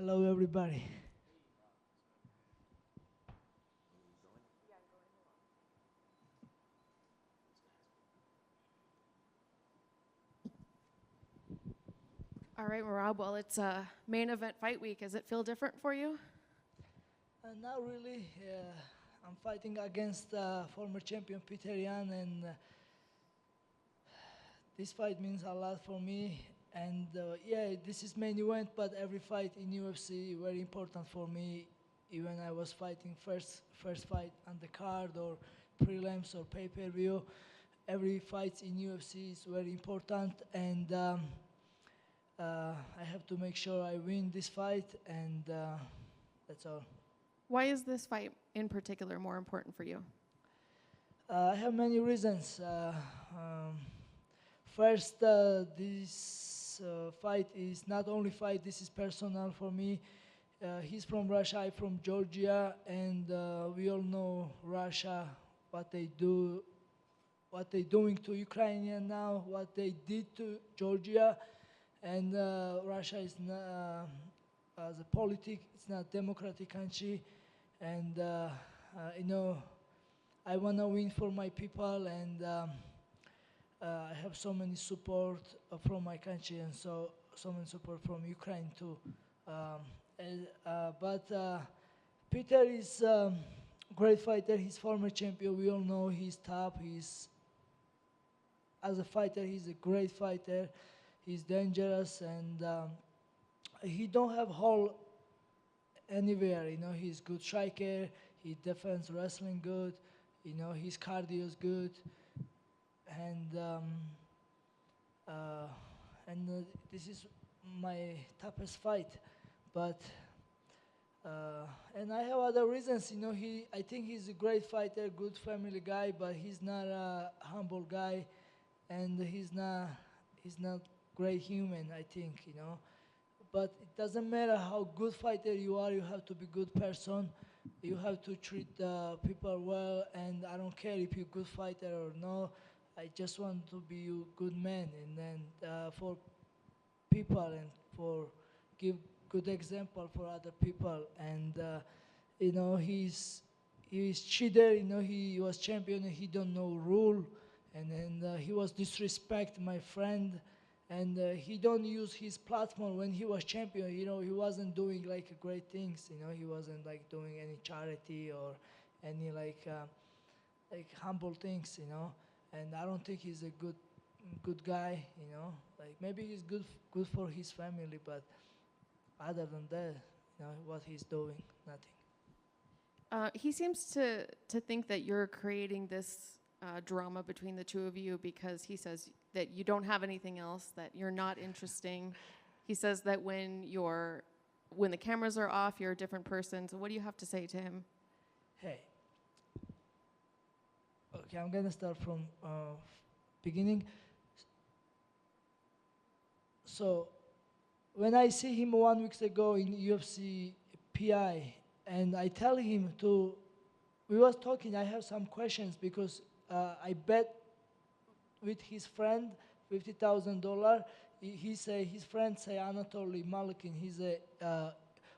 Hello, everybody. All right, Merab, well, it's main event fight week. Does it feel different for you? Not really. I'm fighting against former champion Petr Yan, and this fight means a lot for me. And yeah, this is main event, but every fight in UFC very important for me. Even I was fighting first fight on the card or prelims or pay-per-view, every fight in UFC is very important, and I have to make sure I win this fight, and that's all. Why is this fight in particular more important for you? I have many reasons. First, this fight is not only fight, this is personal for me. He's from Russia, I'm from Georgia, and we all know Russia, what they do, what they're doing to Ukrainian now, what they did to Georgia, and Russia is not, as a politic, it's not democratic country, and you know, I want to win for my people, and I have so many support from my country, and so many support from Ukraine too. But Peter is great fighter. He's former champion. We all know he's top. He's as a fighter, he's a great fighter. He's dangerous, and he don't have hole anywhere. You know, he's good striker. He defends wrestling good. You know, his cardio is good, and this is my toughest fight. But and I have other reasons. You know, I think he's a great fighter, good family guy, but he's not a humble guy, and he's not great human, I think, you know. But it doesn't matter how good fighter you are, you have to be good person. You have to treat people well, and I don't care if you're good fighter or no. I just want to be a good man, and then for people, and for give good example for other people. And you know, he's cheater. You know, he was champion, and he don't know rule, and then he was disrespect my friend, and he don't use his platform when he was champion. You know, he wasn't doing like great things. You know, he wasn't like doing any charity or any like humble things. You know, and I don't think he's a good guy. You know, like maybe he's good for his family, but other than that, you know, what he's doing, nothing. He seems to think that you're creating this drama between the two of you because he says that you don't have anything else, that you're not interesting. He says that when the cameras are off, you're a different person. So what do you have to say to him? Hey, okay, I'm gonna start from beginning. So when I see him 1 week ago in UFC PI, and I tell him we was talking, I have some questions because I bet with his friend $50,000. His friend say Anatoly Malikin. He's a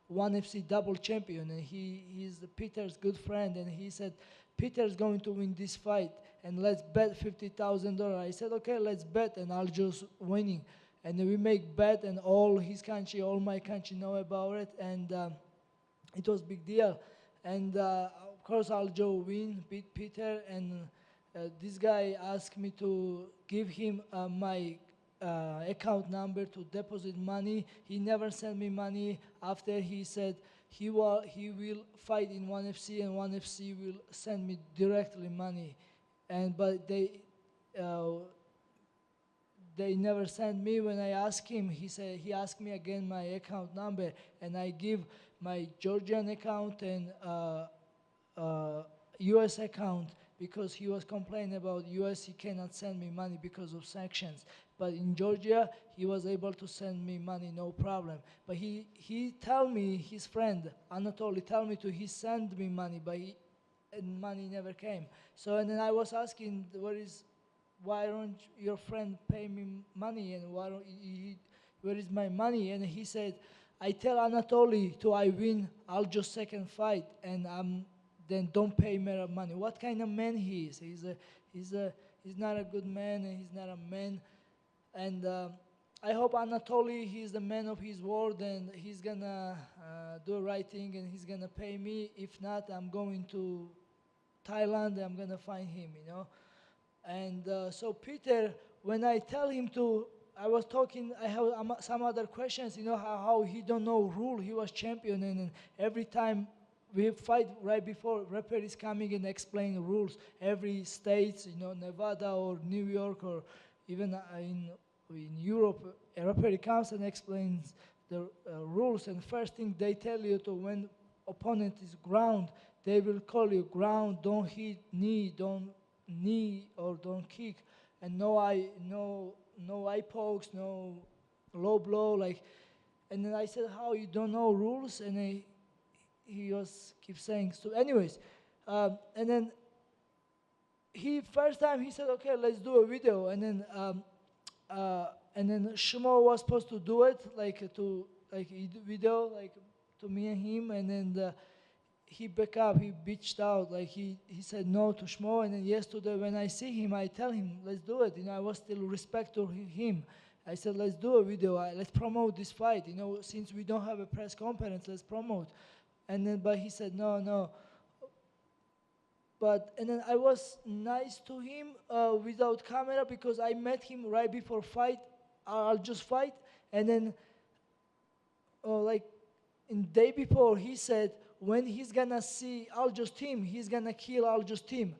ONE FC double champion, and he's Peter's good friend. And he said Peter's going to win this fight, and let's bet $50,000. I said okay, let's bet, and I'll just winning. And we make bet, and all his country, all my country know about it, and it was big deal. And of course, Aljo beat Peter, and this guy asked me to give him my account number to deposit money. He never sent me money. After he said he will fight in ONE FC, and ONE FC will send me directly money, but they never sent me. When I asked him, he asked me again my account number, and I give my Georgian account and US account, because he was complaining about US, he cannot send me money because of sanctions. But in Georgia, he was able to send me money, no problem. But he tell me, his friend, Anatoly, he send me money, but and money never came. So, and then I was asking, why don't your friend pay me money, and where is my money? And he said, I tell Anatoly to I win Aljo's second fight, and then don't pay Merab money. What kind of man he is? He's not a good man, and he's not a man. And I hope Anatoly, he's the man of his word, and he's gonna do the right thing, and he's gonna pay me. If not, I'm going to Thailand, and I'm gonna find him, you know. And so Peter, when I tell him to, I was talking, I have some other questions, you know, how he don't know rule. He was champion, and every time we fight right before, referee is coming and explain the rules. Every state, you know, Nevada or New York or even in Europe, a referee comes and explains the rules. And first thing they tell you to when opponent is ground, they will call you ground, don't hit knee, don't knee or don't kick, and no eye pokes, no low blow, like. And then I said, how you don't know rules? And he was keep saying so. Anyways, and then first time he said, okay, let's do a video, and then Shmo was supposed to do it, video, like to me and him, and then he back up, he bitched out, like he said no to Shmo. And then yesterday when I see him, I tell him, let's do it. You know, I was still respect to him. I said, let's do a video, let's promote this fight. You know, since we don't have a press conference, let's promote. And then, but he said, no. And then I was nice to him without camera, because I met him right before fight. I'll just fight. And then, like, in day before, he said, when he's gonna see Aljo's team, he's gonna kill Aljo's team.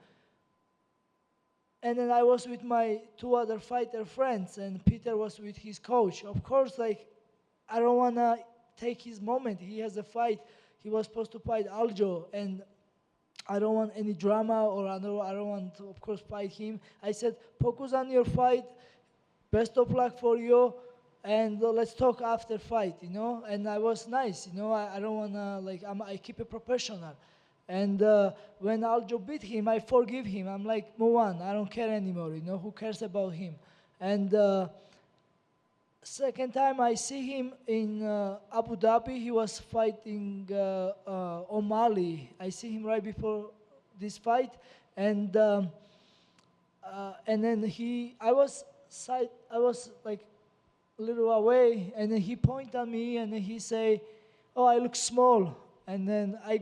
And then I was with my two other fighter friends, and Peter was with his coach. Of course, like, I don't wanna take his moment. He has a fight. He was supposed to fight Aljo, and I don't want any drama, or I don't want to, of course, fight him. I said, focus on your fight. Best of luck for you. And let's talk after fight, you know. And I was nice, you know. I don't wanna, like, I keep it professional. And when Aljo beat him, I forgive him. I'm like, move on. I don't care anymore, you know. Who cares about him? And second time I see him in Abu Dhabi, he was fighting O'Malley. I see him right before this fight, and then I was like a little away, and then he pointed at me, and then he say, "Oh, I look small." And then I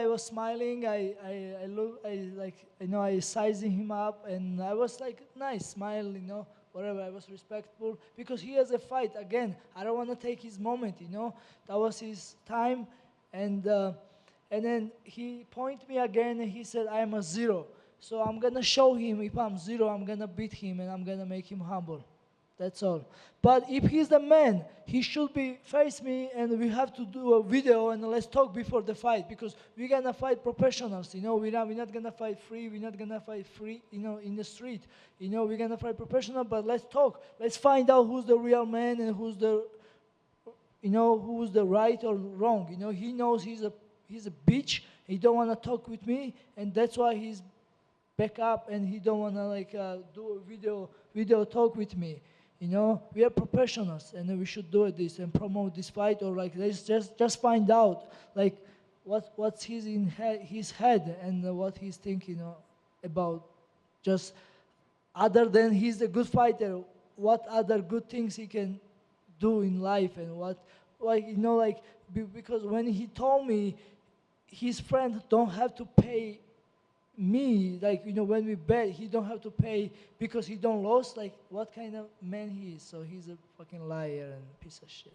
was smiling, I sizing him up, and I was like, nice, smile, you know, whatever, I was respectful, because he has a fight, again, I don't want to take his moment, you know, that was his time, and then he pointed me again, and he said, I am a zero, so I'm going to show him, if I'm zero, I'm going to beat him, and I'm going to make him humble. That's all. But if he's the man, he should face me, and we have to do a video, and let's talk before the fight, because we're gonna fight professionals. You know, we're not gonna fight free. We're not gonna fight free. You know, in the street. You know, we're gonna fight professional. But let's talk. Let's find out who's the real man and who's the right or wrong. You know, he knows he's a bitch. He don't wanna talk with me, and that's why he's back up, and he don't wanna do a video talk with me. You know, we are professionals, and we should do this and promote this fight, or like let's just find out like what's his head and what he's thinking about. Just other than he's a good fighter, what other good things he can do in life, and because when he told me his friend don't have to pay me, when we bet, he don't have to pay because he don't lose, like, what kind of man he is? So he's a fucking liar and piece of shit.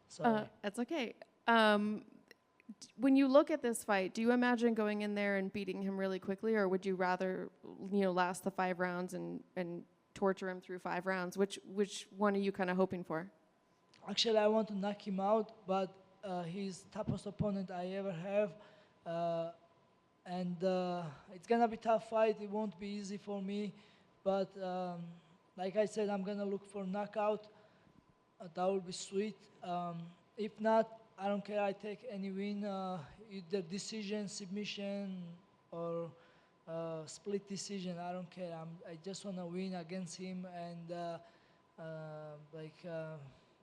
Sorry. That's okay. When you look at this fight, do you imagine going in there and beating him really quickly, or would you rather, last the 5 rounds and torture him through 5 rounds? Which one are you kind of hoping for? Actually, I want to knock him out, but he's toughest opponent I ever have. And it's gonna be a tough fight. It won't be easy for me, but like I said, I'm gonna look for knockout. That would be sweet. If not, I don't care. I take any win, either decision, submission, or split decision. I don't care. I just wanna win against him, and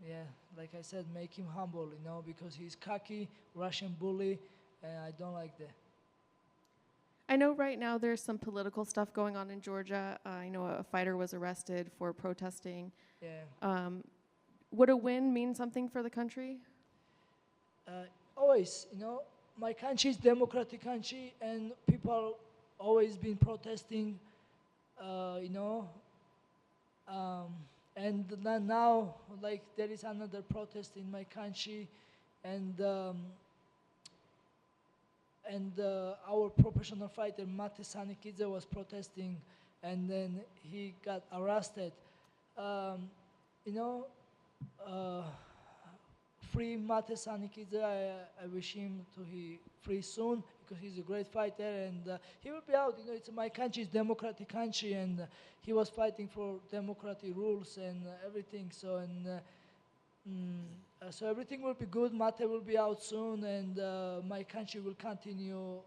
yeah, like I said, make him humble, you know, because he's cocky, Russian bully, and I don't like that. I know right now there's some political stuff going on in Georgia. I know a fighter was arrested for protesting. Yeah. Would a win mean something for the country? Always, you know, my country is democratic country, and people always been protesting, you know, um, and now, like, there is another protest in my country, and our professional fighter Mate Sanikidze was protesting, and then he got arrested. Um, you know, uh, free Mate Sanikidze. I wish him to be free soon because he's a great fighter, and he will be out. You know, it's my country, it's democratic country, and he was fighting for democratic rules and everything. So so everything will be good. Mate will be out soon, and my country will continue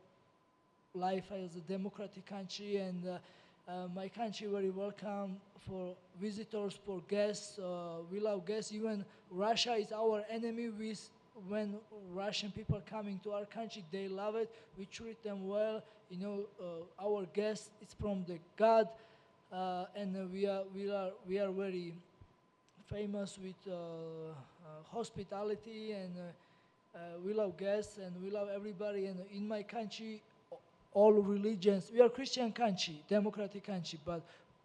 life as a democratic country, and my country very welcome for visitors, for guests. We love guests. Even Russia is our enemy. When Russian people coming to our country, they love it. We treat them well. You know, our guests, it's from the God, and we are very famous with hospitality, and we love guests, and we love everybody. And in my country, all religions, we are Christian country, democratic country, but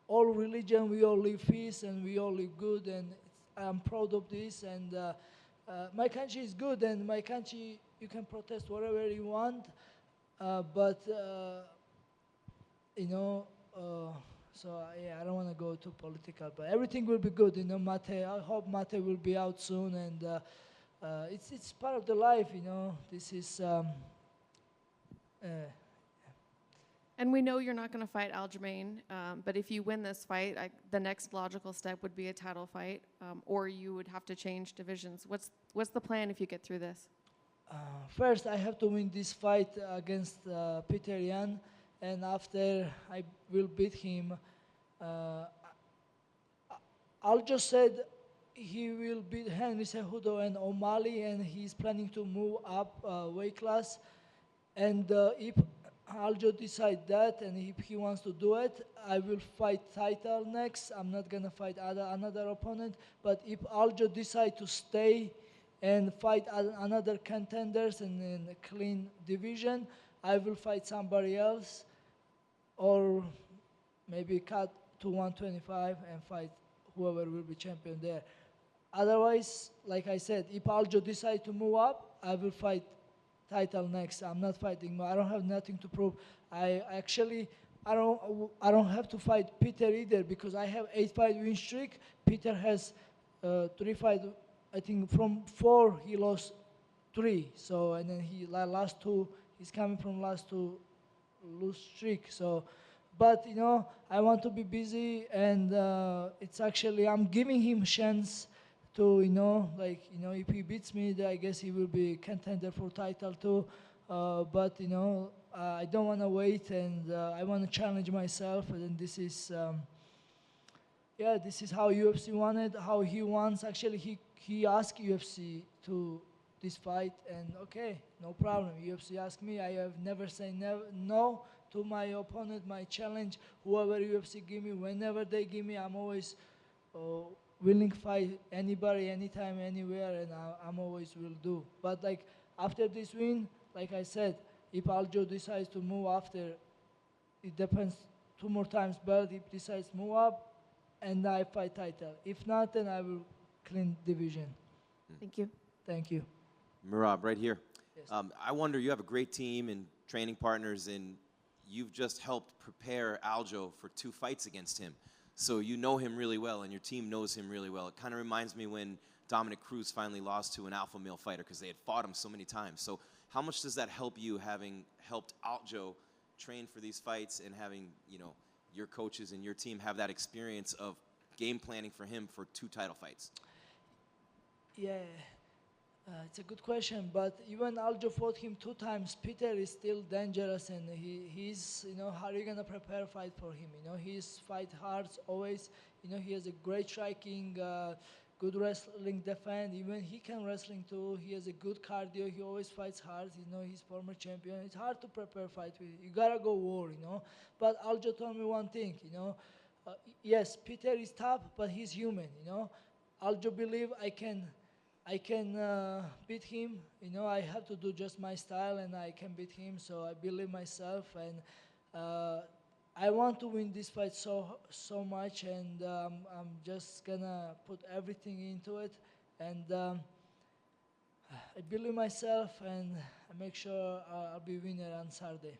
all religion, we all live peace, and we all live good, and I'm proud of this, and my country is good, and my country, you can protest whatever you want, but you know, so yeah, I don't want to go too political, but everything will be good. You know, Mate. I hope Mate will be out soon, and it's part of the life. You know, this is. And we know you're not going to fight Aljamain, but if you win this fight, the next logical step would be a title fight, or you would have to change divisions. What's the plan if you get through this? First, I have to win this fight against Petr Yan, and after I will beat him, Aljo said he will beat Henry Cejudo and O'Malley, and he's planning to move up weight class. And if Aljo decide that, and if he wants to do it, I will fight title next. I'm not gonna fight another opponent. But if Aljo decide to stay and fight another contenders in a clean division, I will fight somebody else, or maybe cut to 125 and fight whoever will be champion there. Otherwise, like I said, if Aljo decide to move up, I will fight title next. I'm not fighting. I don't have nothing to prove. I don't have to fight Peter either, because I have 8-fight win streak. Peter has 3 fight. I think from 4 he lost 3. So, and then he last 2. He's coming from last 2 lose streak. So, but you know, I want to be busy, and it's actually I'm giving him chance to, you know, like, you know, if he beats me, then I guess he will be contender for title too. But you know, I don't want to wait, and I want to challenge myself. And this is, yeah, this is how UFC wanted, how he wants. Actually, he asked UFC to this fight, and okay, no problem. UFC asked me. I have never said no to my opponent, my challenge. Whoever UFC give me, whenever they give me, I'm always willing to fight anybody, anytime, anywhere, and I'm always will do. But like after this win, like I said, if Aljo decides to move after, it depends 2 more times. But if decides to move up, and I fight title. If not, then I will clean division. Thank you. Thank you. Merab, right here. Yes. I wonder, you have a great team and training partners, and you've just helped prepare Aljo for 2 fights against him. So you know him really well, and your team knows him really well. It kind of reminds me when Dominic Cruz finally lost to an alpha male fighter, because they had fought him so many times. So how much does that help you, having helped Aljo train for these fights, and having, you know, your coaches and your team have that experience of game planning for him for 2 title fights? Yeah, it's a good question. But even Aljo fought him 2 times. Peter is still dangerous, and he's, you know, how are you gonna prepare a fight for him? You know, he's fight hard always. You know, he has a great striking, good wrestling defense. Even he can wrestling too. He has a good cardio. He always fights hard. You know, he's former champion. It's hard to prepare fight with. You gotta go war, you know. But Aljo told me one thing, you know. Yes, Peter is tough, but he's human, you know. Aljo believe I can beat him. You know, I have to do just my style, and I can beat him. So I believe myself, and I want to win this fight so much, and I'm just gonna put everything into it, and I believe myself, and I make sure I'll be winner on Saturday.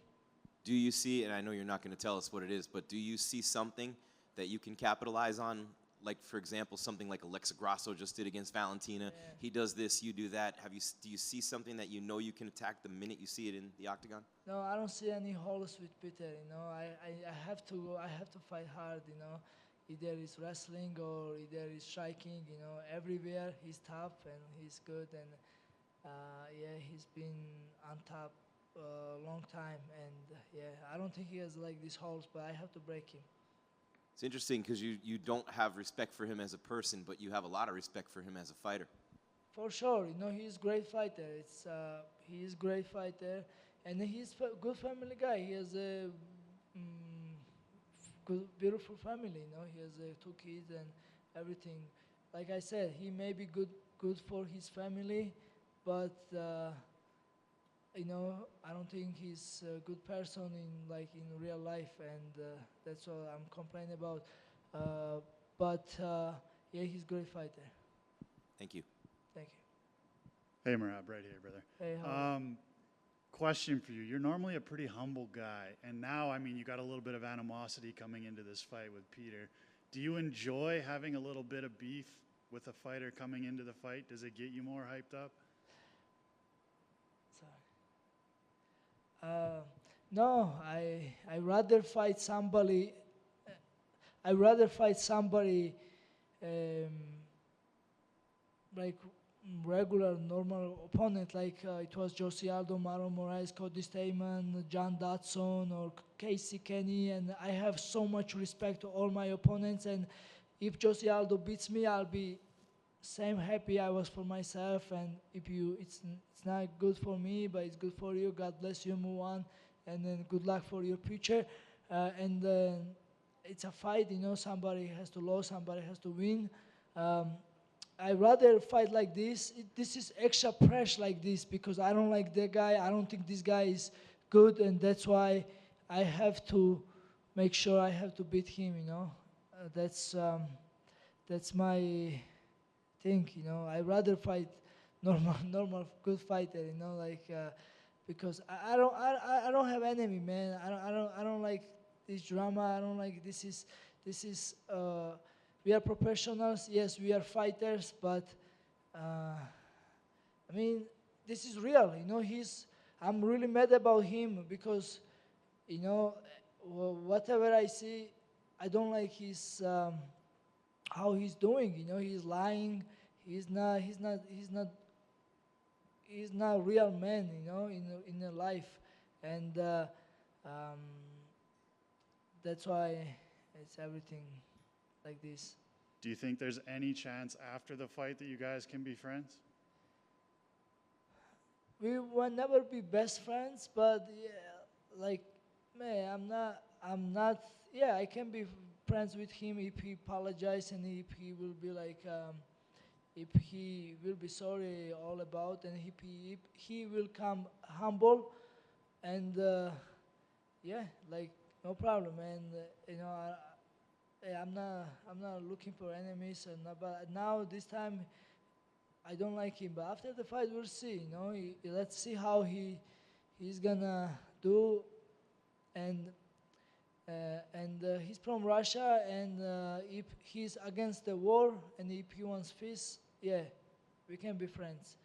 Do you see, and I know you're not going to tell us what it is, but do you see something that you can capitalize on? Like, for example, something like Alexa Grasso just did against Valentina. Yeah. He does this, you do that. Do you see something that you know you can attack the minute you see it in the octagon? No, I don't see any holes with Peter. You know, I have to fight hard. You know, either it's wrestling or either it's striking. You know, everywhere he's tough and he's good, and yeah, he's been on top a long time. And yeah, I don't think he has like these holes, but I have to break him. It's interesting because you don't have respect for him as a person, but you have a lot of respect for him as a fighter. For sure, you know, he's a great fighter. He is great fighter, and he's a good family guy. He has a good, beautiful family. You know, he has 2 kids and everything. Like I said, he may be good for his family, but you know, I don't think he's a good person in real life, and that's what I'm complaining about. But yeah, he's a great fighter. Thank you. Thank you. Hey, Merab, right here, brother. Hey, how are you? Question for you. You're normally a pretty humble guy, and now, I mean, you got a little bit of animosity coming into this fight with Peter. Do you enjoy having a little bit of beef with a fighter coming into the fight? Does it get you more hyped up? No, I rather fight somebody. I rather fight somebody like regular, normal opponent, like it was Jose Aldo, Marlon Moraes, Cody Stamen, John Dodson, or Casey Kenny, and I have so much respect to all my opponents. And if Jose Aldo beats me, I'll be same happy I was for myself. And if it's not good for me, but it's good for you. God bless you. Move on, and then good luck for your future. And then it's a fight, you know. Somebody has to lose, somebody has to win. I rather fight like this. This is extra pressure like this because I don't like that guy. I don't think this guy is good, and that's why I have to make sure I have to beat him. You know, that's my thing. You know, I rather fight normal good fighter. You know, like because I don't have enemy, man. I don't like this drama. I don't like this is. We are professionals, yes, we are fighters, but I mean, this is real, you know. I'm really mad about him because, you know, whatever I see, I don't like how he's doing. You know, he's lying. He's not a real man, you know, in a life, and that's why it's everything like this. Do you think there's any chance after the fight that you guys can be friends? We will never be best friends, but yeah, like, man, yeah, I can be friends with him if he apologizes and if he will be like, if he will be sorry all about, and if he will come humble, and yeah, like, no problem, and you know, I'm not looking for enemies, but now this time I don't like him. But after the fight, we'll see. You know, let's see how he's gonna do. And he's from Russia, and if he's against the war and if he wants peace, yeah, we can be friends.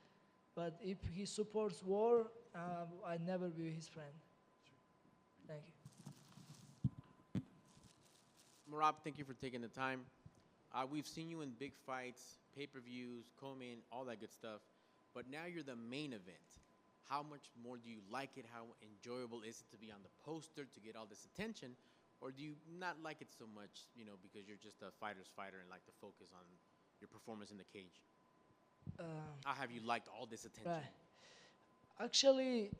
But if he supports war, I'll never be his friend. Thank you. Merab, thank you for taking the time. We've seen you in big fights, pay-per-views, co-main, all that good stuff. But now you're the main event. How much more do you like it? How enjoyable is it to be on the poster, to get all this attention? Or do you not like it so much, you know, because you're just a fighter's fighter and like to focus on your performance in the cage? Uh, How have you liked all this attention? right. Actually,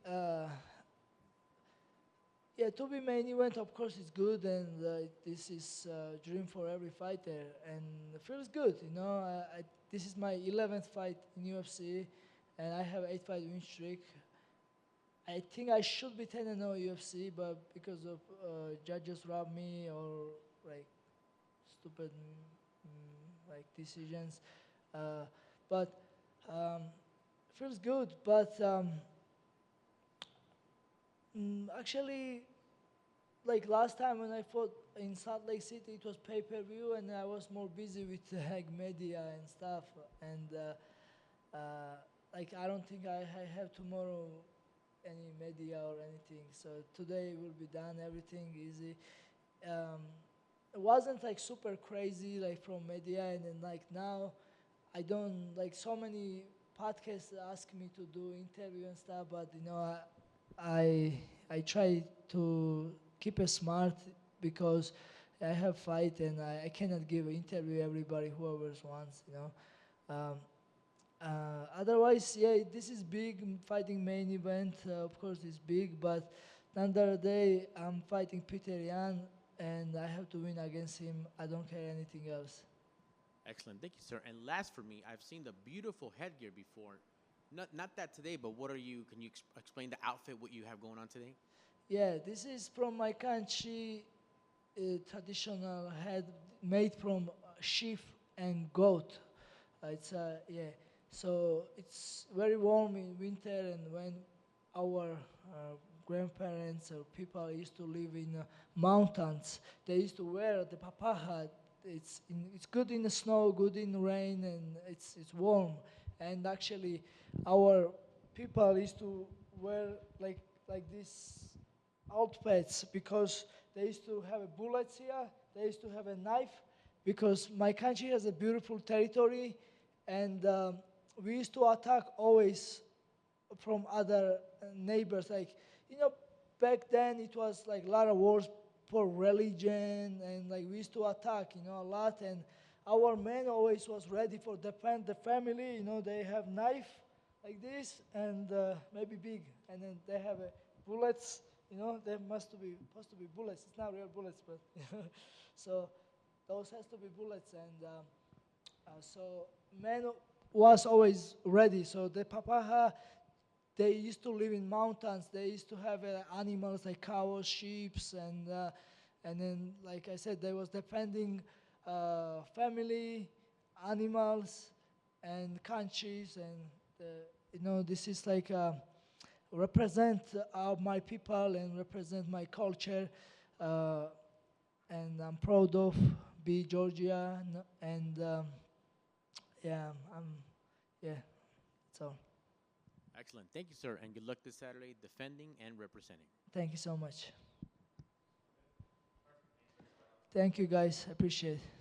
yeah, to be main event, of course, is good, and this is dream for every fighter, and it feels good. You know, this is my 11th fight in UFC, and I have 8-fight win streak. I think I should be 10-0 UFC, but because of judges robbed me or like stupid like decisions, but feels good. But actually, like last time when I fought in Salt Lake City, it was pay-per-view, and I was more busy with like media and stuff. And like I don't think I have tomorrow any media or anything. So today will be done, everything easy. It wasn't like super crazy like from media, and then like now I don't like so many podcasts ask me to do interview and stuff, but you know I try to keep it smart because I have fight and I cannot give an interview everybody whoever wants, you know. Otherwise, yeah, this is big. Fighting main event, of course, it's big. But another day, I'm fighting Petr Yan, and I have to win against him. I don't care anything else. Excellent, thank you, sir. And last for me, I've seen the beautiful headgear before. Not that today, but what are you? Can you explain the outfit? What you have going on today? Yeah, this is from my country, traditional head made from sheep and goat. It's yeah. So it's very warm in winter, and when our grandparents or people used to live in mountains, they used to wear the papaja. It's good in the snow, good in the rain, and it's warm. And actually, our people used to wear like these outfits because they used to have bullets here. They used to have a knife because my country has a beautiful territory, and we used to attack always from other neighbors. Like, you know, back then it was like a lot of wars for religion, and like we used to attack, you know, a lot. And our men always was ready for defend the family. You know, they have knife like this and maybe big, and then they have bullets. You know, they must to be supposed to be bullets. It's not real bullets, but so those has to be bullets. And so men was always ready. So the papaha, they used to live in mountains. They used to have animals like cows, sheep, and then, like I said, they was defending family, animals, and countries. And you know, this is like represent my people and represent my culture. And I'm proud of be Georgia. And yeah, yeah. So Excellent, thank you, sir. And good luck this Saturday, defending and representing. thank you so much. Thank you, guys. I appreciate it.